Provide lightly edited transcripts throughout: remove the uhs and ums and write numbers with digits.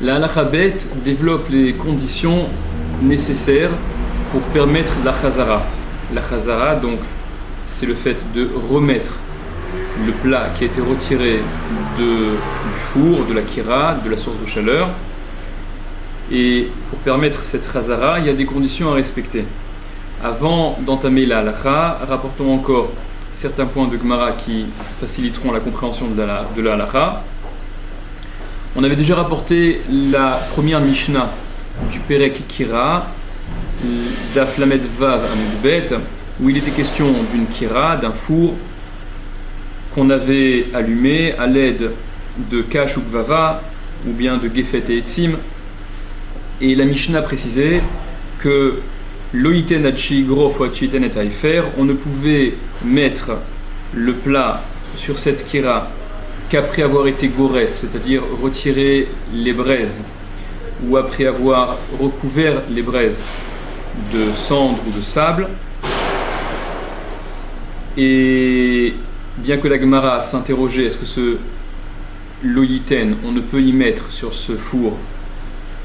La halakha bet développe les conditions nécessaires pour permettre la chazara. La chazara, donc, c'est le fait de remettre le plat qui a été retiré du four, de la kira, de la source de chaleur. Et pour permettre cette chazara, il y a des conditions à respecter. Avant d'entamer la halakha, rapportons encore certains points de Gemara qui faciliteront la compréhension de la halakha. On avait déjà rapporté la première Mishnah du Perek Kira, Daf Lamed Vav Amud Bet, où il était question d'une kira, d'un four qu'on avait allumé à l'aide de Kash ou Gvava, ou bien de Gefet et Etzim. Et la Mishnah précisait que Loïten Hachi Grof ou Hachiten et Haïfer, on ne pouvait mettre le plat sur cette kira qu'après avoir été goref, c'est-à-dire retirer les braises, ou après avoir recouvert les braises de cendre ou de sable. Et bien que la Gemara s'interrogeait, est-ce que ce loïten, on ne peut y mettre sur ce four,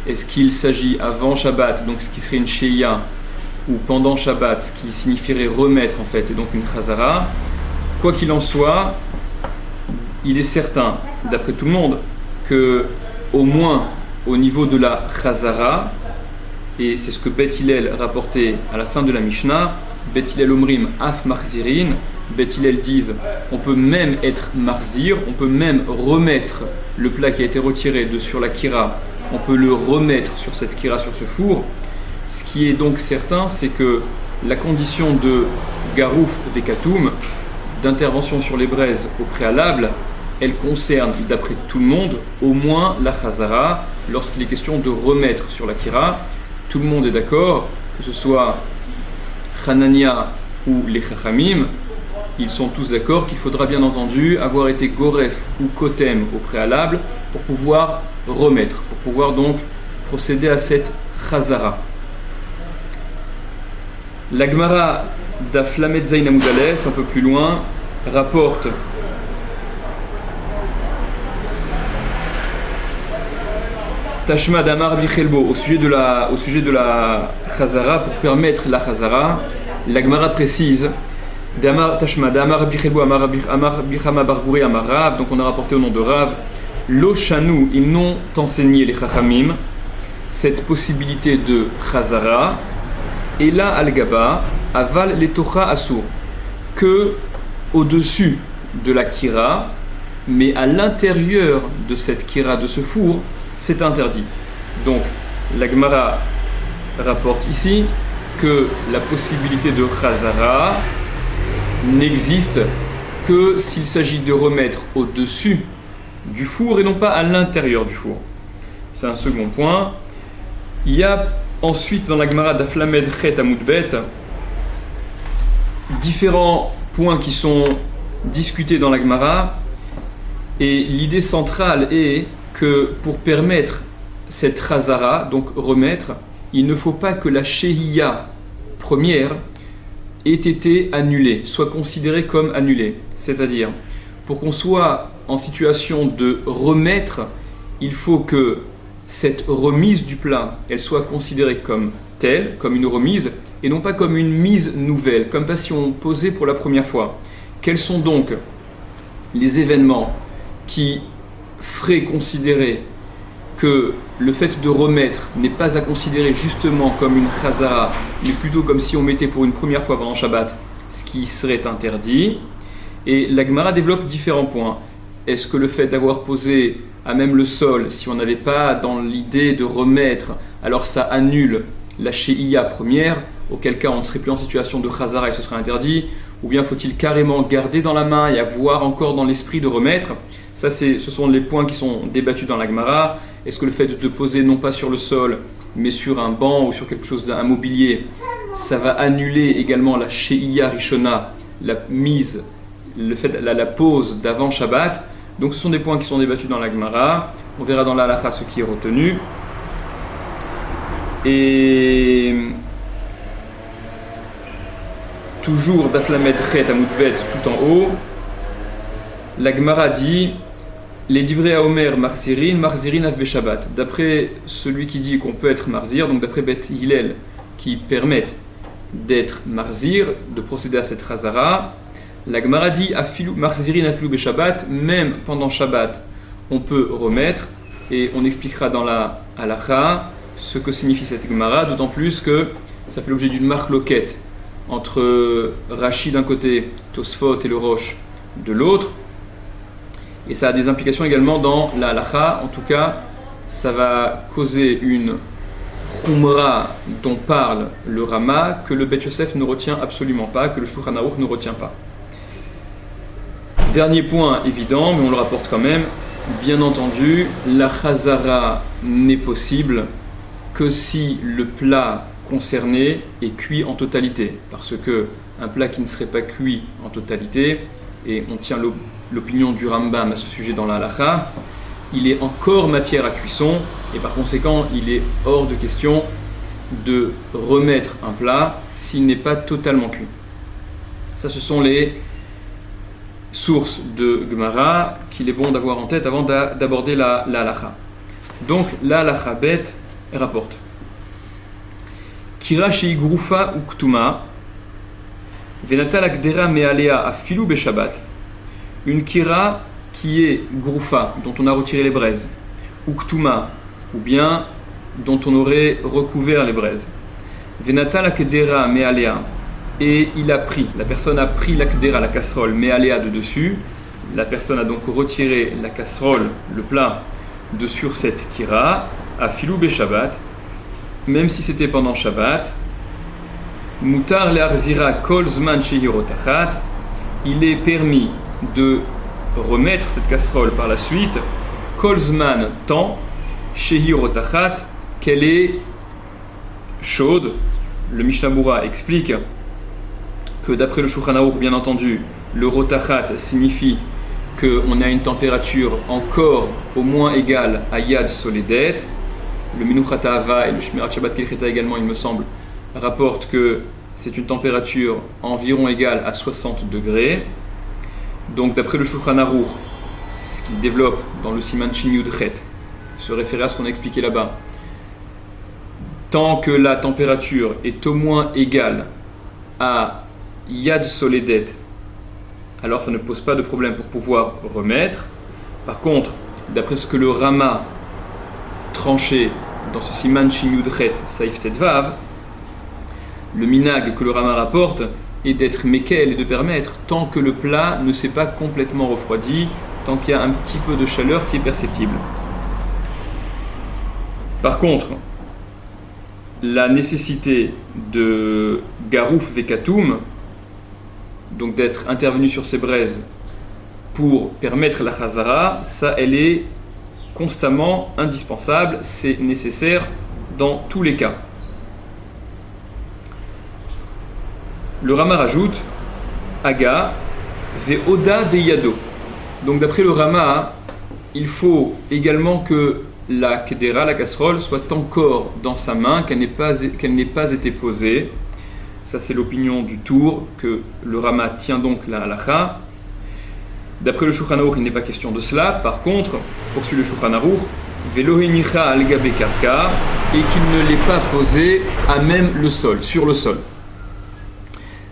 est-ce qu'il s'agit avant Shabbat, donc ce qui serait une sheia, ou pendant Shabbat, ce qui signifierait remettre en fait, et donc une chazara. Quoi qu'il en soit, il est certain, d'après tout le monde, que au moins au niveau de la chazara, et c'est ce que Beth Hillel rapportait à la fin de la Mishnah, Beth Hillel Omrim Af Marzirin, Beth Hillel disent on peut même être marzir, on peut même remettre le plat qui a été retiré de sur la kira, on peut le remettre sur cette kira, sur ce four. Ce qui est donc certain, c'est que la condition de Garouf Vekatum, d'intervention sur les braises au préalable, elle concerne, d'après tout le monde, au moins la chazara, lorsqu'il est question de remettre sur la kira. Tout le monde est d'accord, que ce soit Hanania ou les Chachamim, ils sont tous d'accord qu'il faudra bien entendu avoir été Goref ou Kotem au préalable pour pouvoir remettre, pour pouvoir donc procéder à cette chazara. La Gemara Daf Lamed Zayin Amud Aleph, un peu plus loin, rapporte Tashma d'Amar Bichelbo au sujet de la chazara, pour permettre la chazara. La Gemara précise Tashma d'Amar Bichelbo Amar Bichama Bargouri Amar Rav, donc on a rapporté au nom de Rav, Lo Shanu, ils n'ont enseigné les Chachamim cette possibilité de chazara, et là al-Gaba, aval les Tocha Asur, que au-dessus de la kira, mais à l'intérieur de cette kira, de ce four, c'est interdit. Donc la Gemara rapporte ici que la possibilité de chazara n'existe que s'il s'agit de remettre au-dessus du four et non pas à l'intérieur du four. C'est un second point. Il y a ensuite dans la Gemara Daf Lamed Chet Amud Bet différents points qui sont discutés dans la Gemara, et l'idée centrale est que pour permettre cette chazara, donc remettre, il ne faut pas que la shehiya première ait été annulée, soit considérée comme annulée. C'est-à-dire, pour qu'on soit en situation de remettre, il faut que cette remise du plat, elle soit considérée comme telle, comme une remise, et non pas comme une mise nouvelle, comme si on posait pour la première fois. Quels sont donc les événements qui feraient considérer que le fait de remettre n'est pas à considérer justement comme une chazara, mais plutôt comme si on mettait pour une première fois pendant Shabbat, ce qui serait interdit. Et la Gemara développe différents points. Est-ce que le fait d'avoir posé à même le sol, si on n'avait pas dans l'idée de remettre, alors ça annule la shehiya première, auquel cas on ne serait plus en situation de chazara et ce serait interdit, ou bien faut-il carrément garder dans la main et avoir encore dans l'esprit de remettre? Ça, ce sont les points qui sont débattus dans la Gemara. Est-ce que le fait de poser non pas sur le sol, mais sur un banc ou sur quelque chose d'un mobilier, ça va annuler également la shehiya rishona, la mise, la pose d'avant Shabbat? Donc ce sont des points qui sont débattus dans la Gemara. On verra dans la halakha ce qui est retenu. Et toujours Daf Lamed Chet Amud Bet tout en haut, la Gemara dit Les divrei Haomer marzirin af beshabbat. D'après celui qui dit qu'on peut être marzir, donc d'après Beth Hillel, qui permettent d'être marzir, de procéder à cette razara, la Gemara dit marzirin afilu beshabbat, même pendant Shabbat, on peut remettre, et on expliquera dans la halacha ce que signifie cette Gemara, d'autant plus que ça fait l'objet d'une marloquette entre Rashi d'un côté, Tosfot et le Rosh de l'autre. Et ça a des implications également dans la halacha. En tout cas, ça va causer une khumra dont parle le Rama, que le Bet Yosef ne retient absolument pas, que le Shulchan Aruch ne retient pas. Dernier point évident, mais on le rapporte quand même. Bien entendu, la chazara n'est possible que si le plat concerné est cuit en totalité. Parce que un plat qui ne serait pas cuit en totalité, et on tient l'opinion du Rambam à ce sujet dans la halacha, il est encore matière à cuisson, et par conséquent, il est hors de question de remettre un plat s'il n'est pas totalement cuit. Ça, ce sont les sources de Gemara qu'il est bon d'avoir en tête avant d'aborder la halacha. Donc, la halacha bête rapporte Kira shei grufa ou ktuma venata la gdera mealea afilu beshabbat. Une kira qui est grufa, dont on a retiré les braises, ou ktuma, ou bien dont on aurait recouvert les braises. Venata la gdera mealea, et il a pris, la personne a pris la gdera, la casserole, mealea de dessus. La personne a donc retiré la casserole, le plat, de sur cette kira, afilu beshabbat, même si c'était pendant Shabbat. Mutar le'arzira kol zman shehi rotachat, il est permis de remettre cette casserole par la suite, kol zman, temps, shehi rotachat, qu'elle est chaude. Le Mishnah Berurah explique que d'après le Shulchan Aruch, bien entendu, le rotachat signifie qu'on a une température encore au moins égale à Yad Soledet. Le Minuchat Ha'ava et le Shmirat Shabbat Kelcheta également, il me semble, rapportent que c'est une température environ égale à 60 degrés. Donc d'après le Shulchan Aruch, ce qu'il développe dans le Siman Shin Yud Chet, se référer à ce qu'on a expliqué là-bas, tant que la température est au moins égale à Yad Soledet, alors ça ne pose pas de problème pour pouvoir remettre. Par contre, d'après ce que le Rama tranché dans ce Siman Shin Yud Chet Saif Tetvav, le minag que le Rama rapporte est d'être mekel et de permettre tant que le plat ne s'est pas complètement refroidi, tant qu'il y a un petit peu de chaleur qui est perceptible. Par contre, la nécessité de garouf vekatum, donc d'être intervenu sur ces braises pour permettre la chazara, ça elle est constamment indispensable, c'est nécessaire dans tous les cas. Le Rama rajoute Aga ve'oda beyado. Donc d'après le Rama, il faut également que la kedera, la casserole, soit encore dans sa main, qu'elle n'ait pas été posée. Ça c'est l'opinion du Tour, que le Rama tient donc la halacha. D'après le Shulchan Aruch, il n'est pas question de cela. Par contre, poursuit le Shulchan Aruch, velo hinicha al gabe karka, et qu'il ne l'ait pas posé à même le sol, sur le sol.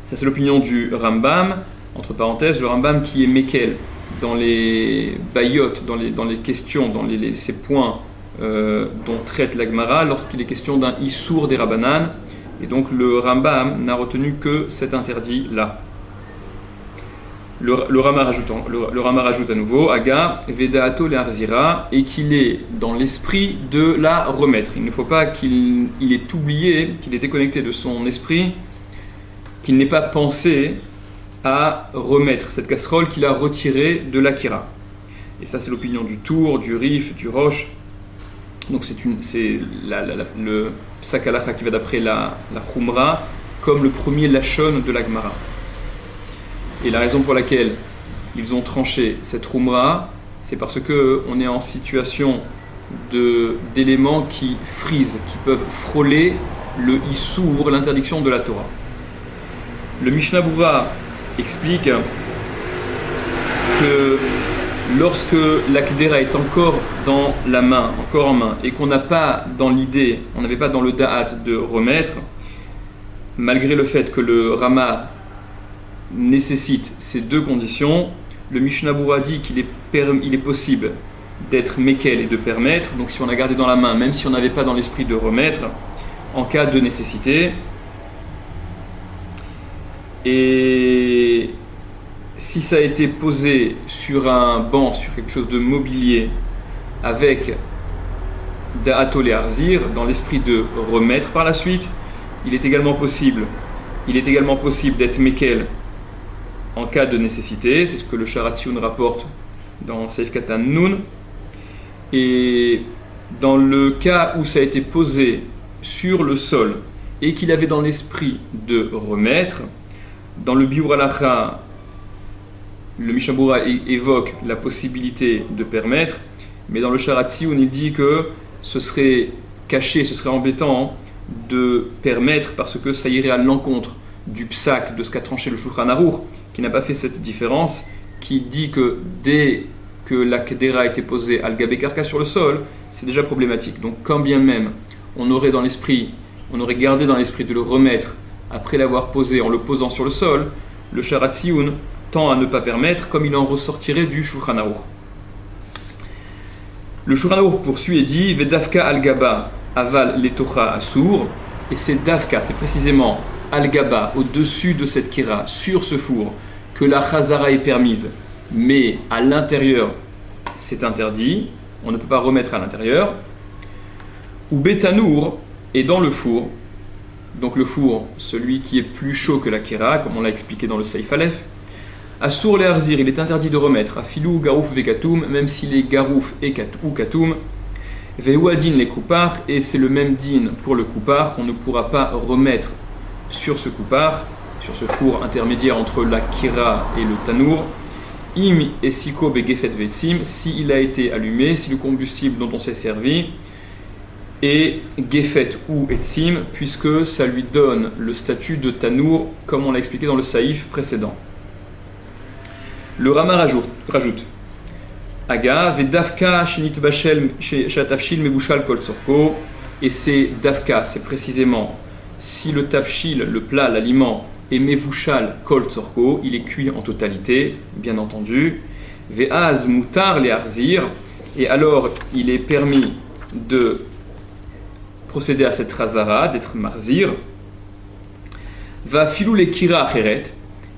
Ça c'est l'opinion du Rambam. Entre parenthèses, le Rambam qui est mekel dans les bayot, dans les questions, dans ces points dont traite la Gemara, lorsqu'il est question d'un issour des Rabbanan. Et donc le Rambam n'a retenu que cet interdit-là. Le Rama rajoute à nouveau Aga Vedaato le'arzira, et qu'il est dans l'esprit de la remettre. Il ne faut pas qu'il ait oublié, qu'il ait déconnecté de son esprit, qu'il n'ait pas pensé à remettre cette casserole qu'il a retirée de l'Akira. Et ça c'est l'opinion du Tour, du Rif, du Roche. Donc c'est le Psak Halacha qui va d'après la Khumra comme le premier Lachon de la Gemara. Et la raison pour laquelle ils ont tranché cette Khumra, c'est parce qu'on est en situation d'éléments qui frisent, qui peuvent frôler le Issour, l'interdiction de la Torah. Le Mishnah Berurah explique que lorsque la Kedera est encore dans la main, encore en main, et qu'on n'a pas dans l'idée, on n'avait pas dans le da'at de remettre, malgré le fait que le Rama nécessite ces deux conditions, le Mishnah Berurah dit qu'il est possible d'être mekel et de permettre, donc si on a gardé dans la main, même si on n'avait pas dans l'esprit de remettre, en cas de nécessité. Et si ça a été posé sur un banc, sur quelque chose de mobilier, avec da'atol et arzir, dans l'esprit de remettre par la suite, il est également possible d'être mekel en cas de nécessité. C'est ce que le Sharatzion rapporte dans Seif Katan Nun. Et dans le cas où ça a été posé sur le sol et qu'il avait dans l'esprit de remettre, dans le Biur Halacha, le Mishnah Berurah évoque la possibilité de permettre, mais dans le Sharatzion, il dit que ce serait caché, ce serait embêtant de permettre parce que ça irait à l'encontre du psak, de ce qu'a tranché le Shulchan Aruch, qui n'a pas fait cette différence, qui dit que dès que la Kedera a été posée al gabé karka sur le sol, c'est déjà problématique. Donc quand bien même on aurait gardé dans l'esprit de le remettre après l'avoir posé en le posant sur le sol, le Sharatzion tend à ne pas permettre, comme il en ressortirait du Shulchan Aruch. Le Shulchan Aruch poursuit et dit Vedafka al gaba aval letocha assour, et c'est dafka, c'est précisément al gaba, au-dessus de cette kira, sur ce four, que la chazara est permise, mais à l'intérieur c'est interdit, on ne peut pas remettre à l'intérieur. Ou betanour, et dans le four, donc le four, celui qui est plus chaud que la kira, comme on l'a expliqué dans le Seif Aleph, assour les arzir, il est interdit de remettre, à filou garouf vekatoum, même s'il est garouf ou katoum, veuadin les koupars, et c'est le même din pour le koupar, qu'on ne pourra pas remettre sur ce koupar, sur ce four intermédiaire entre la kira et le tanour, im et siko begefet vetsim, s'il a été allumé, si le combustible dont on s'est servi est gefet ou etsim, puisque ça lui donne le statut de tanour, comme on l'a expliqué dans le saïf précédent. Le Rama rajoute Aga, vedavka shenit bashel shatafshil mevushal kol tzorko, et c'est davka, c'est précisément si le tafshil, le plat, l'aliment, est mevushal kol tzorko, il est cuit en totalité, bien entendu. Ve'az mutar le arzir, et alors il est permis de procéder à cette razara, d'être marzir. Va filou le kira acheret,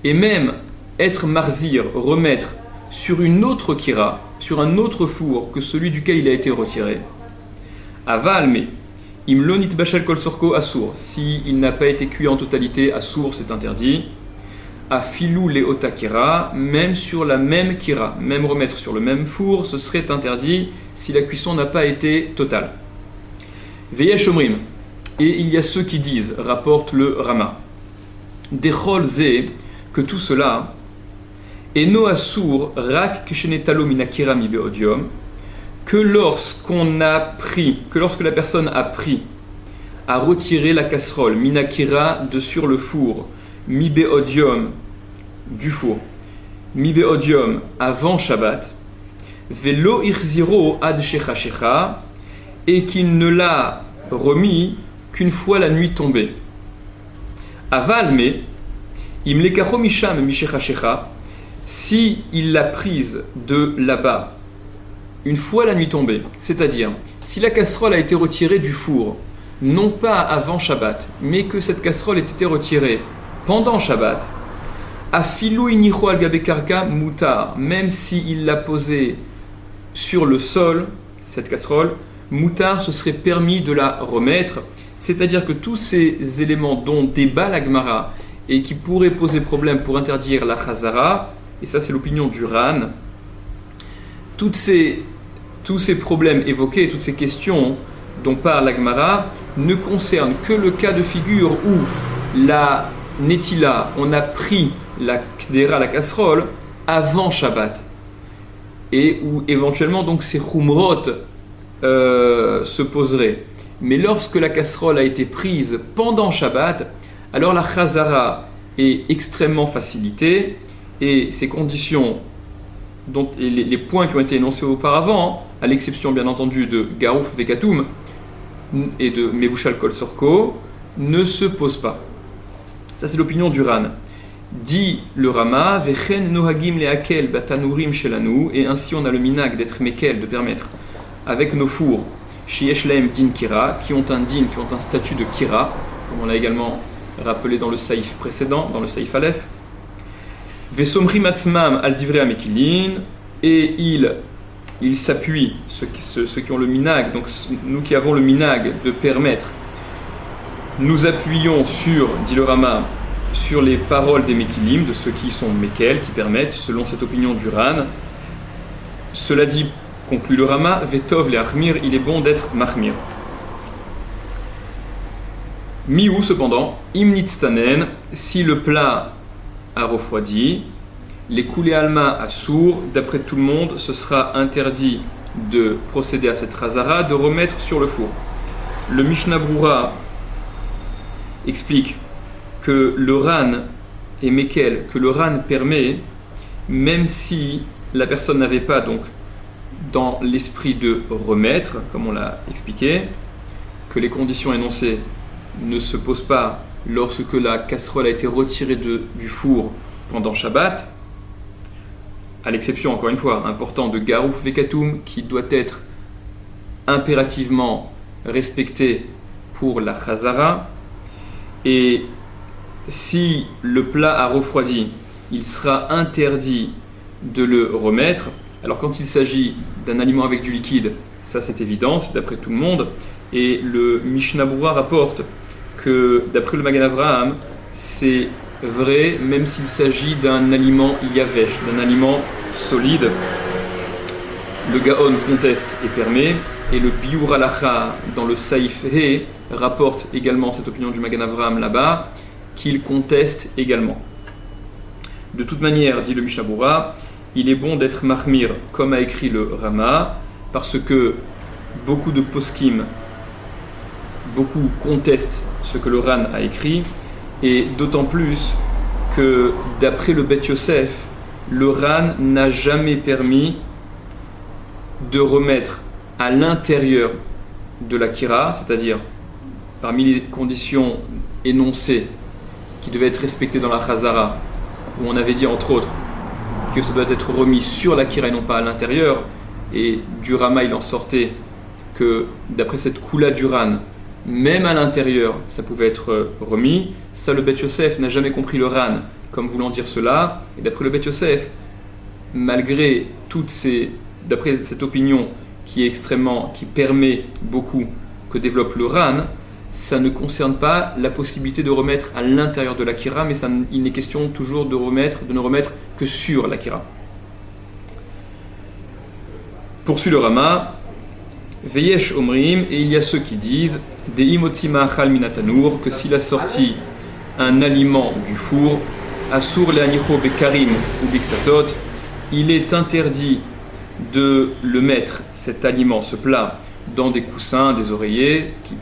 et même être marzir, remettre sur une autre kira, sur un autre four que celui duquel il a été retiré. Aval, mais imlonit bashal kol sorko assour, si il n'a pas été cuit en totalité, assour c'est interdit. Afilou le otakira, même sur la même kira, même remettre sur le même four, ce serait interdit si la cuisson n'a pas été totale. Veyesh omrim, et il y a ceux qui disent, rapporte le Rama, dechol ze, que tout cela, eno assour rak kishenetalo minakira mi beodium, que lorsque la personne a pris à retirer la casserole minakira de sur le four, mi beodium du four, mi beodium avant Shabbat, velo irziro ad shecha shecha, et qu'il ne l'a remis qu'une fois la nuit tombée. Aval mais im lekacho misham mi shecha shecha, si il l'a prise de là-bas une fois la nuit tombée, c'est-à-dire si la casserole a été retirée du four, non pas avant Shabbat, mais que cette casserole ait été retirée pendant Shabbat, afilou inicho al gabe karka mutar, même s'il l'a posée sur le sol, cette casserole, mutar, ce serait permis de la remettre, c'est-à-dire que tous ces éléments dont débat la Gemara et qui pourraient poser problème pour interdire la chazara, et ça c'est l'opinion du Ran, tous ces problèmes évoqués, toutes ces questions dont parle la Gemara ne concernent que le cas de figure où la netila, on a pris la kdera, la casserole, avant Shabbat, et où éventuellement donc ces chumrot se poseraient. Mais lorsque la casserole a été prise pendant Shabbat, alors la chazara est extrêmement facilitée, et ces conditions et les points qui ont été énoncés auparavant, à l'exception bien entendu de Garouf Vekatum et de Mevushal Kol Sorko, ne se posent pas. Ça c'est l'opinion du Ran. Dit le Rama, Vechen nohagim leakel batanurim shelanu, et ainsi on a le minag d'être mekel, de permettre, avec nos fours, sheyesh lahem din kira, qui ont un statut de kira, comme on l'a également rappelé dans le saïf précédent, dans le saïf Aleph. Vesomrim atzmam al divrei amekilin, et ils s'appuient, ceux qui ont le minag, donc nous qui avons le minag de permettre, nous appuyons sur, dit le Rama, sur les paroles des Mekilim, de ceux qui sont Mekel, qui permettent, selon cette opinion du Ran. Cela dit, conclut le Rama, Vetov le Achmir, il est bon d'être Mahmir. Miou, cependant, Imnitztanen, si le plat a refroidi, les coulées alma à sourd, d'après tout le monde, ce sera interdit de procéder à cette razara, de remettre sur le four. Le Mishnah Brura explique que le Ran et Mekel, que le Ran permet, même si la personne n'avait pas donc dans l'esprit de remettre, comme on l'a expliqué, que les conditions énoncées ne se posent pas lorsque la casserole a été retirée du four pendant Shabbat, à l'exception, encore une fois, important de Garouf Vekatum, qui doit être impérativement respecté pour la Chazara, et si le plat a refroidi, il sera interdit de le remettre. Alors quand il s'agit d'un aliment avec du liquide, ça c'est évident, c'est d'après tout le monde. Et le Mishnah Brura rapporte que d'après le Magen Avraham, c'est vrai même s'il s'agit d'un aliment yavesh, d'un aliment solide. Le Gaon conteste et permet, et le Biur Halacha dans le Saïf He rapporte également cette opinion du Magen Avraham là-bas, qu'il conteste également. De toute manière, dit le Mishnah Brura, il est bon d'être mahmir, comme a écrit le Rama, parce que beaucoup de poskim, beaucoup contestent ce que le Ran a écrit, et d'autant plus que d'après le Bet Yosef, le Ran n'a jamais permis de remettre à l'intérieur de la kira, c'est-à-dire parmi les conditions énoncées qui devaient être respectées dans la Chazara, où on avait dit entre autres que ça doit être remis sur la kira et non pas à l'intérieur, et du Rama il en sortait que d'après cette koula du Ran, même à l'intérieur ça pouvait être remis. Ça, le Bet Yosef n'a jamais compris le Ran comme voulant dire cela, et d'après le Bet Yosef, malgré d'après cette opinion qui permet beaucoup que développe le Ran, ça ne concerne pas la possibilité de remettre à l'intérieur de la kira, mais il n'est question toujours de ne remettre que sur la kira. Poursuit le Rama, Veyesh Omrim, et il y a ceux qui disent Des imotzima achal minatanour, que s'il a sorti un aliment du four, Asur leanicho bekarim ou biksatot, il est interdit de le mettre, cet aliment, ce plat, dans des coussins, des oreillers, qui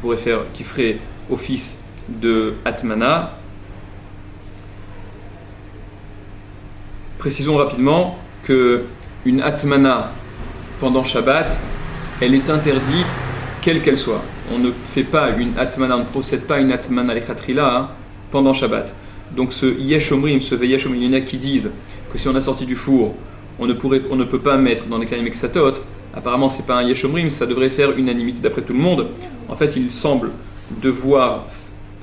feraient office de atmana. Précisons rapidement que une atmana pendant Shabbat, elle est interdite quelle qu'elle soit. On ne fait pas une atmana, on ne procède pas une atmana l'echatrila pendant Shabbat. Donc ce yesh omrim, ce veyesh omrim, il y en a qui disent que si on a sorti du four, on ne peut pas mettre dans les karim exatot. Apparemment, c'est pas un yesh omrim, ça devrait faire unanimité d'après tout le monde. En fait, il semble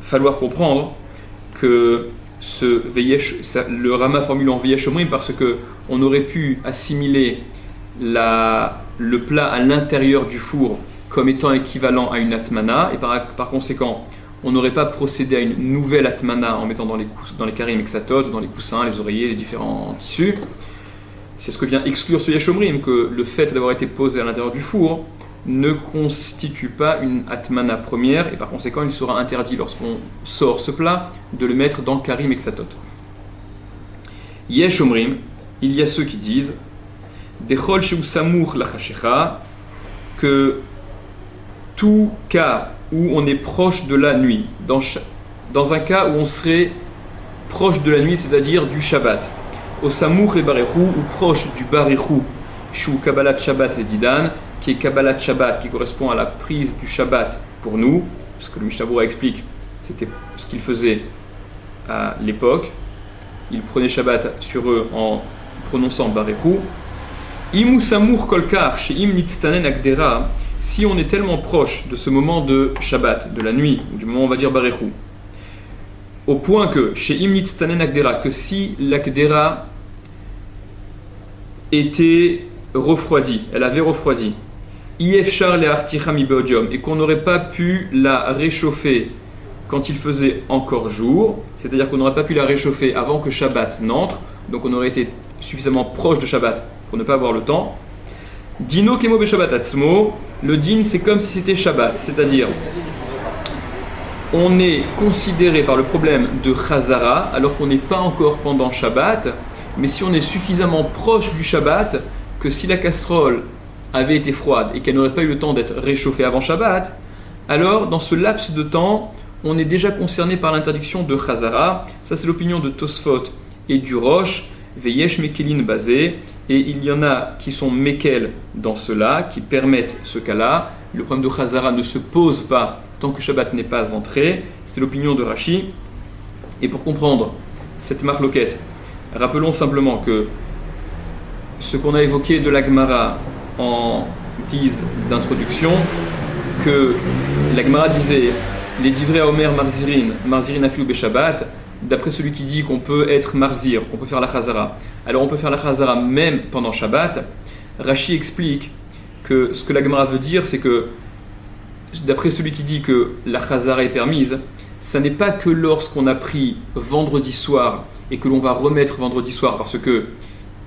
falloir comprendre que le Rama formule en veyesh omrim parce que on aurait pu assimiler le plat à l'intérieur du four comme étant équivalent à une atmana, et par conséquent, on n'aurait pas procédé à une nouvelle atmana en mettant dans les karim exatot, dans les coussins, les oreillers, les différents tissus. C'est ce que vient exclure ce yesh omrim, que le fait d'avoir été posé à l'intérieur du four ne constitue pas une atmana première, et par conséquent il sera interdit lorsqu'on sort ce plat de le mettre dans le karim exatot. Yesh omrim, il y a ceux qui disent Dechol sheu samour lachashecha, que tout cas où on est proche de la nuit, dans un cas où on serait proche de la nuit, c'est-à-dire du Shabbat, au samour et Barechu, ou proche du Barechu, Shu Kabbalat Shabbat et Didan, qui est Kabbalat Shabbat, qui correspond à la prise du Shabbat pour nous, ce que le Mishnah Berurah explique, c'était ce qu'il faisait à l'époque. Il prenait Shabbat sur eux en prononçant Barechu. Imu Samour Kolkar, chez Im Nitztanen Akdera, si on est tellement proche de ce moment de Shabbat, de la nuit, ou du moment où on va dire Barechu, au point que chez Im Nitztanen Akdera, que si l'Akdera était refroidie, elle avait refroidi, Ifchar le Artichami Beodium, et qu'on n'aurait pas pu la réchauffer quand il faisait encore jour, c'est-à-dire qu'on n'aurait pas pu la réchauffer avant que Shabbat n'entre, donc on aurait été suffisamment proche de Shabbat pour ne pas avoir le temps. Dino Kemo Be Shabbat Atzmo, le din c'est comme si c'était Shabbat, c'est-à-dire on est considéré par le problème de Chazara alors qu'on n'est pas encore pendant Shabbat, mais si on est suffisamment proche du Shabbat que si la casserole avait été froide et qu'elle n'aurait pas eu le temps d'être réchauffée avant Shabbat, alors dans ce laps de temps, on est déjà concerné par l'interdiction de Chazara. Ça c'est l'opinion de Tosfot et du Rosh, Veyesh Mekelin basé, et il y en a qui sont Mekel dans cela, qui permettent ce cas-là. Le problème de Chazara ne se pose pas tant que Shabbat n'est pas entré. C'était l'opinion de Rashi. Et pour comprendre cette marloquette, rappelons simplement que ce qu'on a évoqué de la Gemara en guise d'introduction, que la Gemara disait les divrei à Omer Marzirin afilu Beshabbat, d'après celui qui dit qu'on peut être Marzir, qu'on peut faire la Chazara. Alors on peut faire la Chazara même pendant Shabbat. Rashi explique que ce que la Gemara veut dire, c'est que d'après celui qui dit que la Chazara est permise, ça n'est pas que lorsqu'on a pris vendredi soir et que l'on va remettre vendredi soir, parce que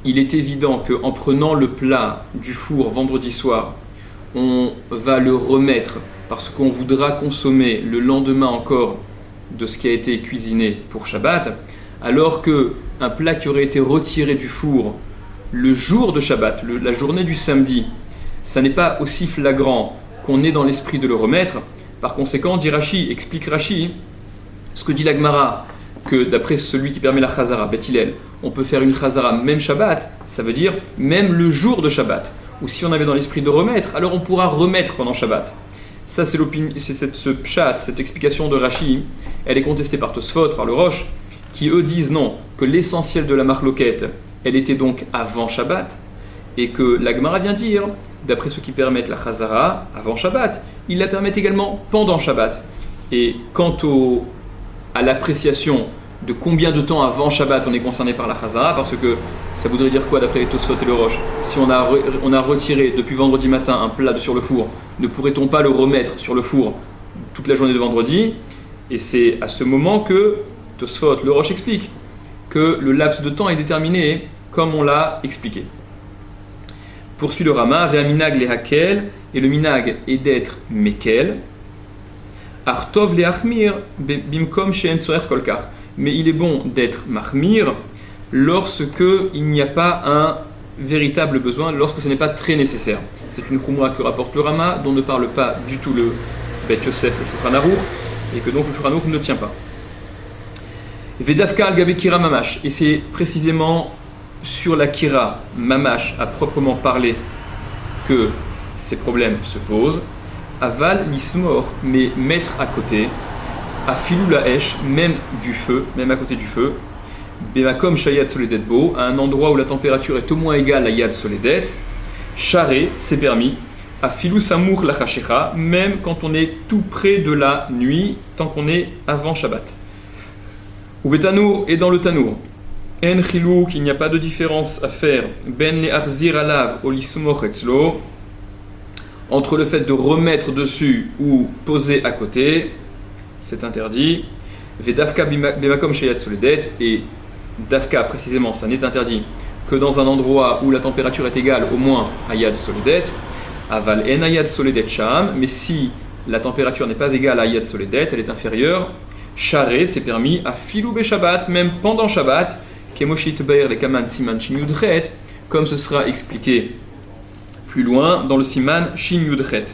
il est évident qu'en prenant le plat du four vendredi soir, on va le remettre parce qu'on voudra consommer le lendemain encore de ce qui a été cuisiné pour Shabbat, alors qu'un plat qui aurait été retiré du four le jour de Shabbat, la journée du samedi, ça n'est pas aussi flagrant qu'on est dans l'esprit de le remettre. Par conséquent, dit Rashi, explique Rashi, ce que dit la Gemara, que d'après celui qui permet la Chazara, Beth Hillel, on peut faire une Chazara même Shabbat, ça veut dire même le jour de Shabbat. Ou si on avait dans l'esprit de remettre, alors on pourra remettre pendant Shabbat. Ça, c'est ce pshat, cette explication de Rashi, elle est contestée par Tosfot, par le Rosh, qui eux disent non, que l'essentiel de la marloquette, elle était donc avant Shabbat, et que la Gemara vient dire, d'après ceux qui permettent la Chazara avant Shabbat, ils la permettent également pendant Shabbat. Et quant à l'appréciation de combien de temps avant Shabbat on est concerné par la Chazara, parce que ça voudrait dire quoi d'après les Tosfot et le Rosh? Si on a retiré depuis vendredi matin un plat sur le four, ne pourrait-on pas le remettre sur le four toute la journée de vendredi? Et c'est à ce moment que Tosfot, le Rosh explique que le laps de temps est déterminé comme on l'a expliqué. Poursuit le Rama, Ve'aminag le hakel, et le minag est d'être mekel, Artov le achmir bimkom she'en tzorer kolkar. Mais il est bon d'être mahmir lorsque il n'y a pas un véritable besoin, lorsque ce n'est pas très nécessaire. C'est une khumra que rapporte le Rama, dont ne parle pas du tout le Bet Yosef, le Shulchan Aruch, et que donc le Shulchan Aruch ne tient pas. Vedavka al-gabe kira mamash, et c'est précisément sur la kira mamash à proprement parler que ces problèmes se posent. Aval l'ismor, mais mettre à côté, à filou la esh, même du feu, même à côté du feu, bemakom shayad soledet bo, à un endroit où la température est au moins égale à yad soledet, charé, c'est permis, à filou samour la chashecha, même quand on est tout près de la nuit, tant qu'on est avant Shabbat. Ou betanour, et dans le tanour, en chilou, qu'il n'y a pas de différence à faire, ben le arzir alav o lismor etzlo, entre le fait de remettre dessus ou poser à côté, c'est interdit. Vedavka bemakom sheyat soledet, et Dafka précisément, ça n'est interdit que dans un endroit où la température est égale au moins à yad soledet. Aval en ayad soledet sham, mais si la température n'est pas égale à yad soledet, elle est inférieure, charé, c'est permis, à filou be Shabbat, même pendant Shabbat, kemoshit beir le kaman siman shin yudchet, comme ce sera expliqué plus loin dans le siman shin yudchet.